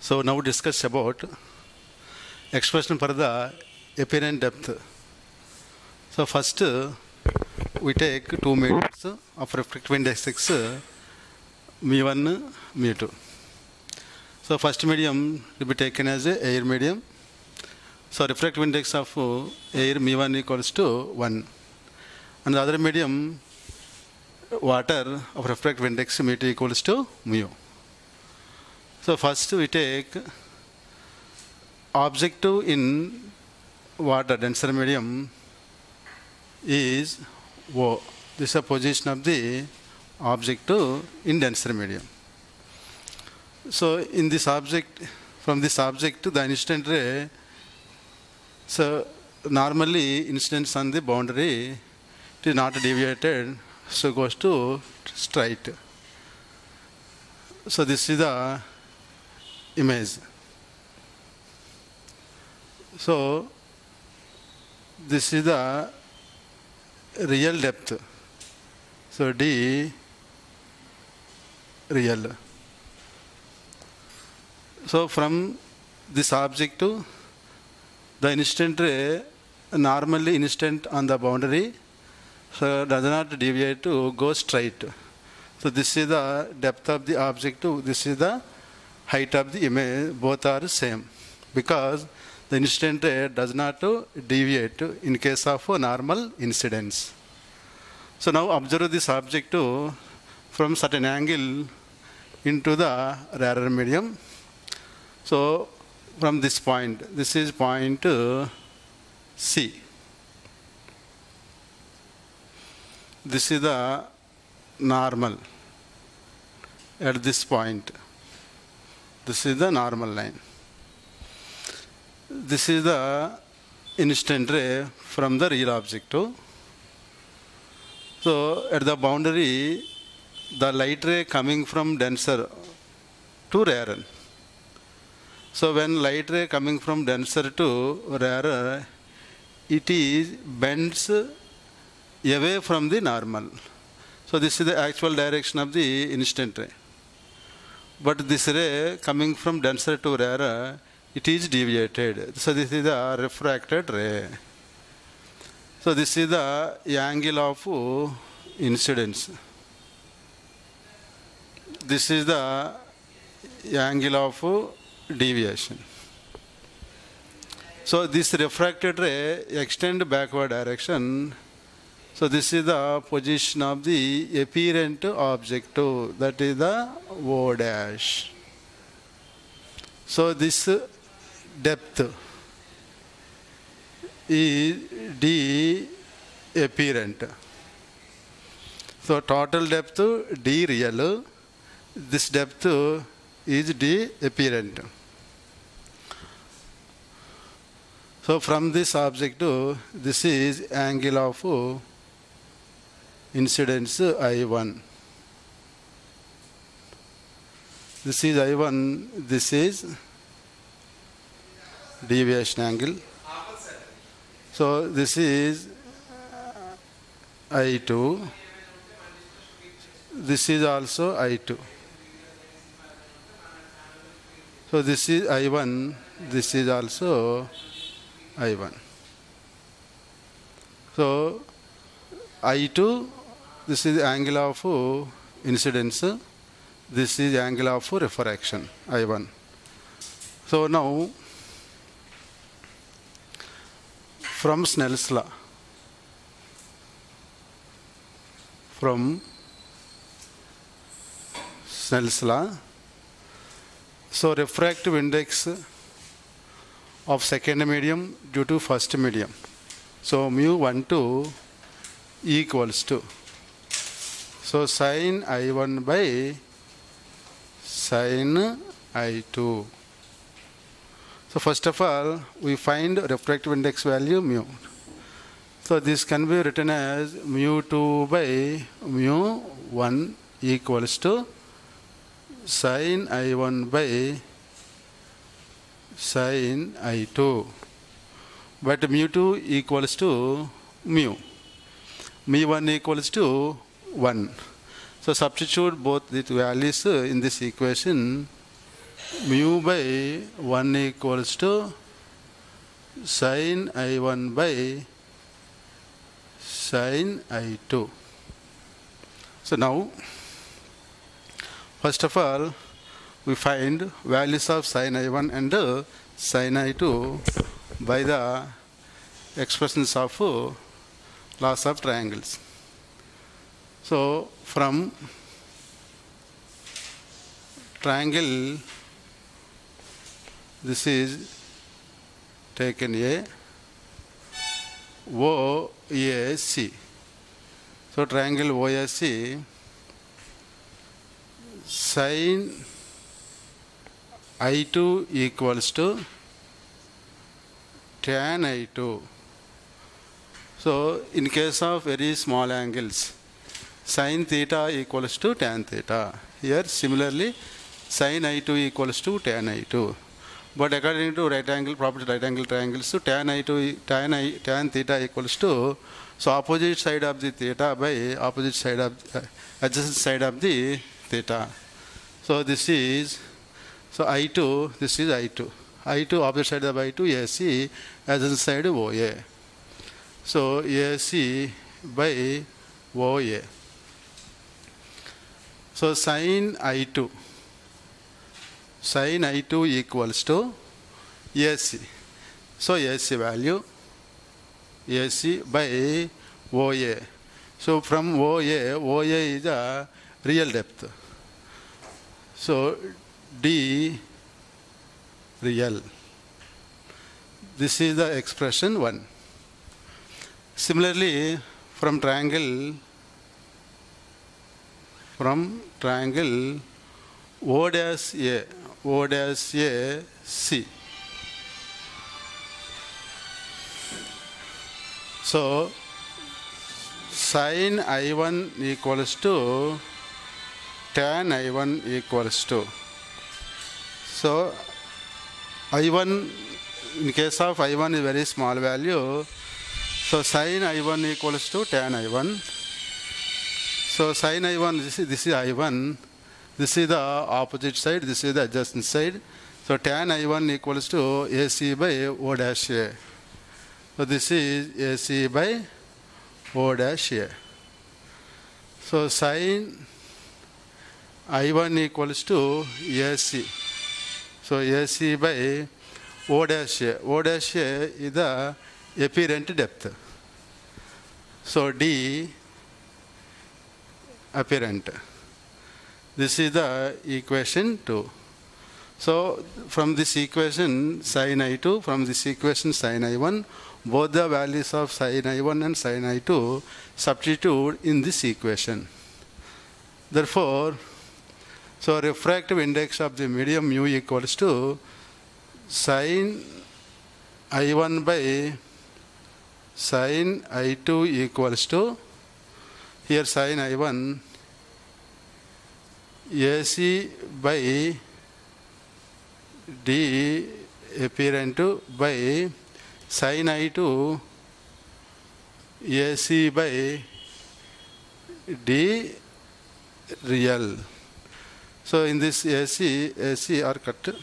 So now discuss about expression for the apparent depth. So first we take two mediums of refractive index x, mu1, mu2. So first medium will be taken as a air medium. So refractive index of air mu1 equals to 1. And the other medium, water, of refractive index mu2 equals to mu. So first we take objective in water, denser medium, is O. This is the position of the objective in denser medium. So in this object, from this object to the incident ray, so normally incidence on the boundary, it is not deviated, so goes to straight. So this is the image. So this is the real depth. So D real. So from this object to the incident ray, normally incident on the boundary, so does not deviate to go straight. So this is the depth of the object to this is the height of the image, both are same, because the incident ray does not deviate in case of normal incidence. So now observe this object from certain angle into the rarer medium. So from this point, this is point C. This is the normal at this point. This is the normal line. This is the incident ray from the real object. So at the boundary, the light ray coming from denser to rarer. So when light ray coming from denser to rarer, it is bends away from the normal. So this is the actual direction of the incident ray. But this ray coming from denser to rarer, it is deviated. So this is the refracted ray. So this is the angle of incidence. This is the angle of deviation. So this refracted ray extend backward direction. So this is the position of the apparent object, that is the O dash. So this depth is D apparent. So total depth D real, this depth is D apparent. So from this object, this is angle of incidence I1. This is I1, this is deviation angle. So this is I2. This is also I2. So this is I1, this is also I1. So I2, this is the angle of incidence, this is the angle of refraction, I1. So now, from Snell's law, so refractive index of second medium due to first medium. So mu12 equals to, so sin I1 by sin I2. So first of all, we find refractive index value mu. So this can be written as mu2 by mu1 equals to sin I1 by sin I2. But mu2 equals to mu. mu1 equals to 1. So substitute both the values in this equation mu by 1 equals to sin I1 by sin I2. So now, first of all, we find values of sin I1 and sin I2 by the expressions of laws of triangles. So from triangle, this is taken A, OAC. So triangle OAC, sin I2 equals to tan I2. So in case of very small angles, sin theta equals to tan theta. Here similarly, sin I2 equals to tan I2. But according to right angle property, right angle triangles, so tan theta equals to, so opposite side of the theta by opposite side of adjacent side of the theta. So this is, so I2, this is I2. I2 opposite side of I2, AC, adjacent side OA. So AC by OA. So sin I2 equals to AC. So AC value, AC by OA. So from OA is a real depth. So D real. This is the expression 1. Similarly, from triangle O dash A, C. So sin I1 equals to tan I1 equals to. So I1, in case of I1 is very small value, so sin I1 equals to tan I1. So sin I1, this is I1, this is the opposite side, this is the adjacent side. So tan I1 equals to AC by O dash A. So this is AC by O dash A. So sin I1 equals to AC. So AC by O dash A. O dash A is the apparent depth. So D apparent. This is the equation 2. So from this equation sin I2, from this equation sin I1, both the values of sin I1 and sin I2 substitute in this equation. Therefore, so refractive index of the medium mu equals to sin I1 by sin I2 equals to, here sin I1 AC by D apparent by sin I2 AC by D real. So in this AC are cut.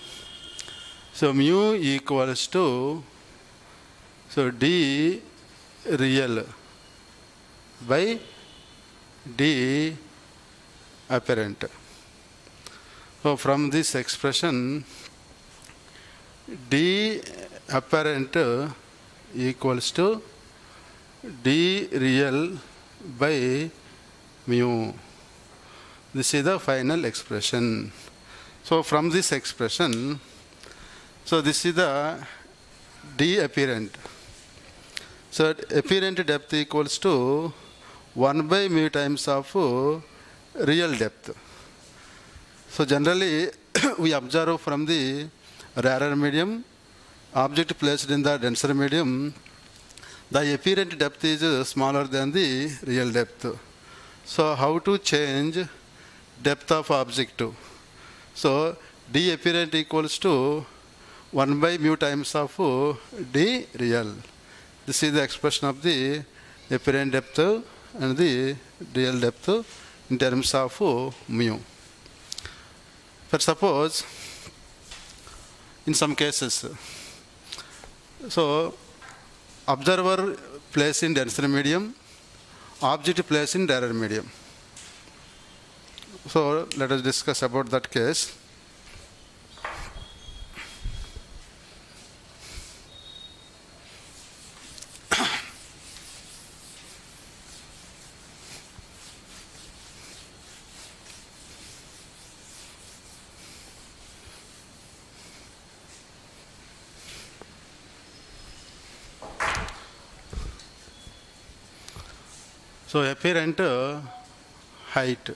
So mu equals to, so D real by D apparent. So from this expression, D apparent equals to D real by mu. This is the final expression. So from this expression, so this is the D apparent. So apparent depth equals to 1 by mu times of real depth. So generally we observe from the rarer medium, object placed in the denser medium, the apparent depth is smaller than the real depth. So how to change depth of object? So D apparent equals to 1 by mu times of D real. This is the expression of the apparent depth and the real depth in terms of mu. But suppose in some cases. So observer placed in denser medium, object placed in rarer medium. So let us discuss about that case. So apparent height.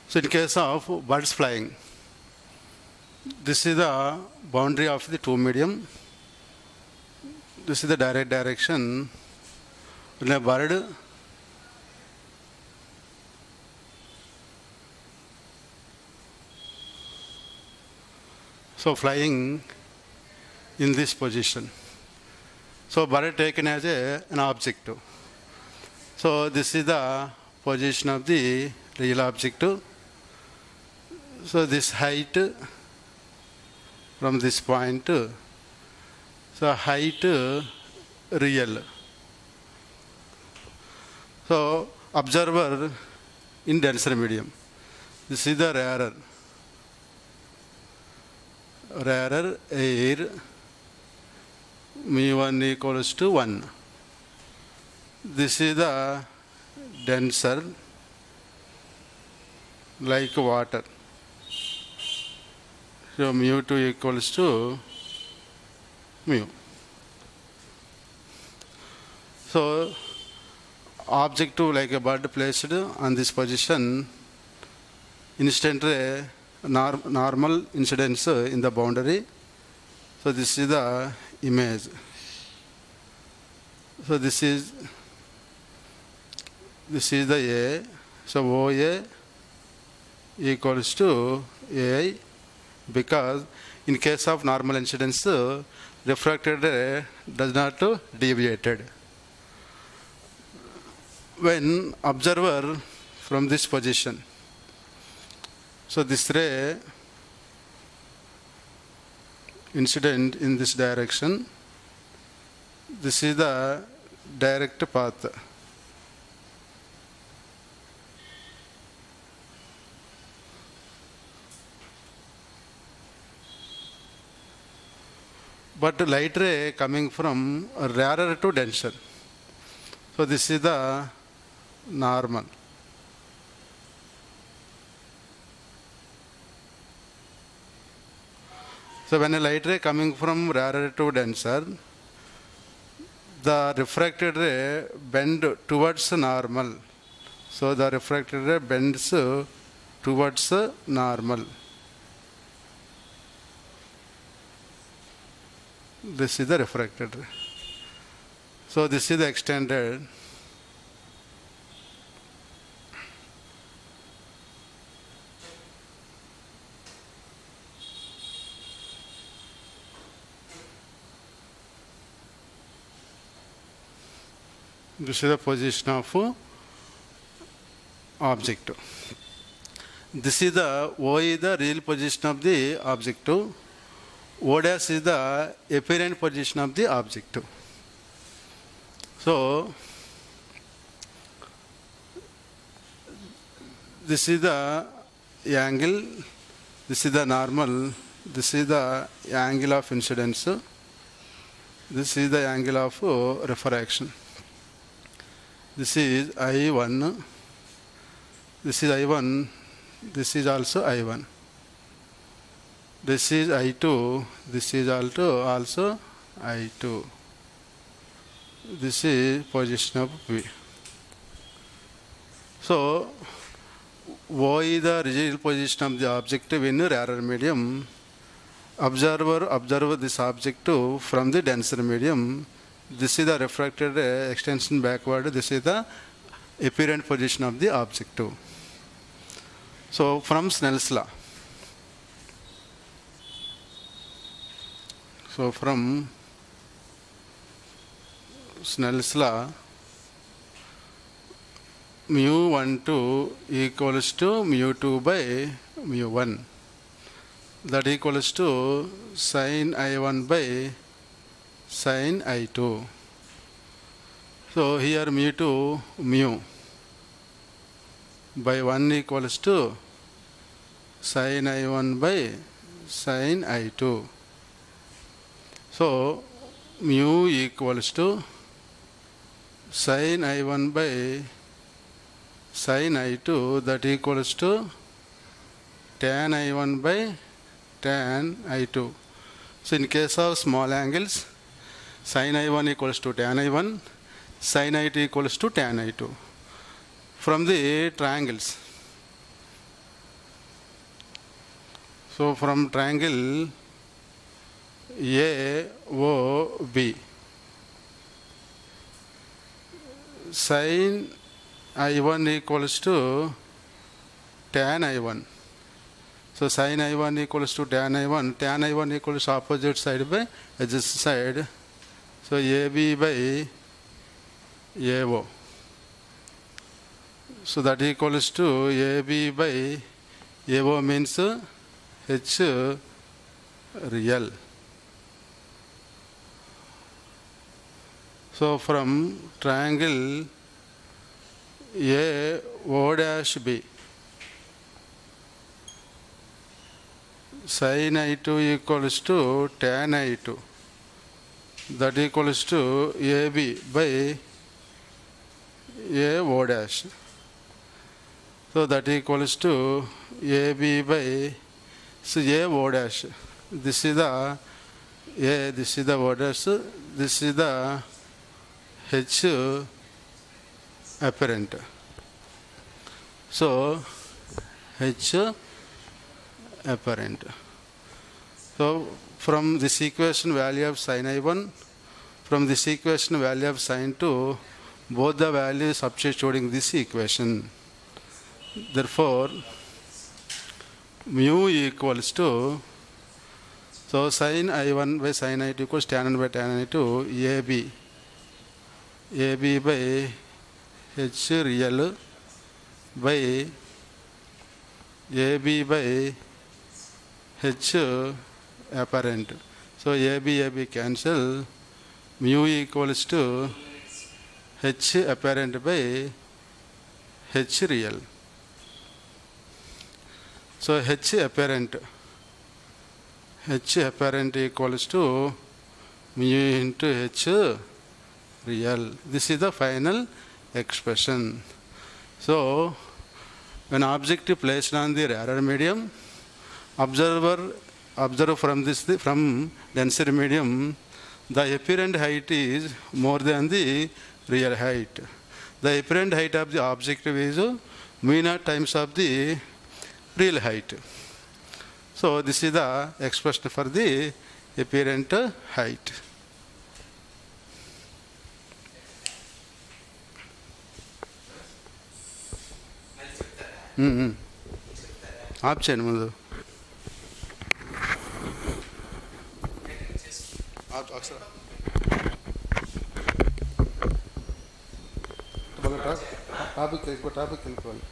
So in case of birds flying, this is the boundary of the two medium. This is the direct direction. When a bird so flying in this position. So bird taken as an object. So this is the position of the real object. So this height from this point, so height real. So observer in denser medium. This is the rarer air, mu1 equals to 1. This is the denser, like water. So mu2 equals to mu. So object like a bird placed on this position, instant ray, normal incidence in the boundary. So this is the image. So this is the A. So OA equals to AI, because in case of normal incidence, refracted ray does not deviated. When observer from this position, so this ray incident in this direction, this is the direct path. But light ray coming from rarer to denser. So this is the normal. So when a light ray coming from rarer to denser, the refracted ray bend towards normal. So the refracted ray bends towards normal. This is the refracted ray. So this is the extended. This is the position of object. This is the O is the real position of the object. O dash is the apparent position of the object. So this is the angle, this is the normal, this is the angle of incidence, this is the angle of refraction. This is I1, this is I1, this is also I1. This is I2, this is also I2. This is position of V. So O is the real position of the object in rarer medium. Observer observe this object from the denser medium. This is the refracted extension backward. This is the apparent position of the object. So from Snell's law. So from Snell's law, mu12 equals to mu2 by mu1. That equals to sin I1 by sin I2. So here mu2 mu by 1 equals to sin I1 by sin I2. So mu equals to sin I1 by sin I2, that equals to tan I1 by tan I2. So in case of small angles, sin I1 equals to tan I1, sin I2 equals to tan I2. From the triangles, so from triangle AOB, sin I1 equals to tan I1. So sin I1 equals to tan I1. Tan I1 equals to opposite side by adjacent side. So AB by AO. So that equals to AB by AO means H real. So from triangle AO dash B, sin I2 equals to tan I2. That equals to AB by AO dash. So that equals to AB by AO dash. This is the A, this is the O dash, this is the H apparent. So H apparent. So from this equation value of sin I1, from this equation value of sin 2, both the values substituting this equation. Therefore mu equals to, so sin I1 by sin I2 equals tan 1 by tan I2, AB by H real by AB by H apparent. So AB cancel, mu equals to H apparent by H real. So H apparent equals to mu into H real. This is the final expression. So when object is placed on the rarer medium, observe from denser medium, the apparent height is more than the real height. The apparent height of the object is mu naught times of the real height. So this is the expression for the apparent height. ఆప్ చేయండి ముందు. Topic వెళ్ళిపోవాలి.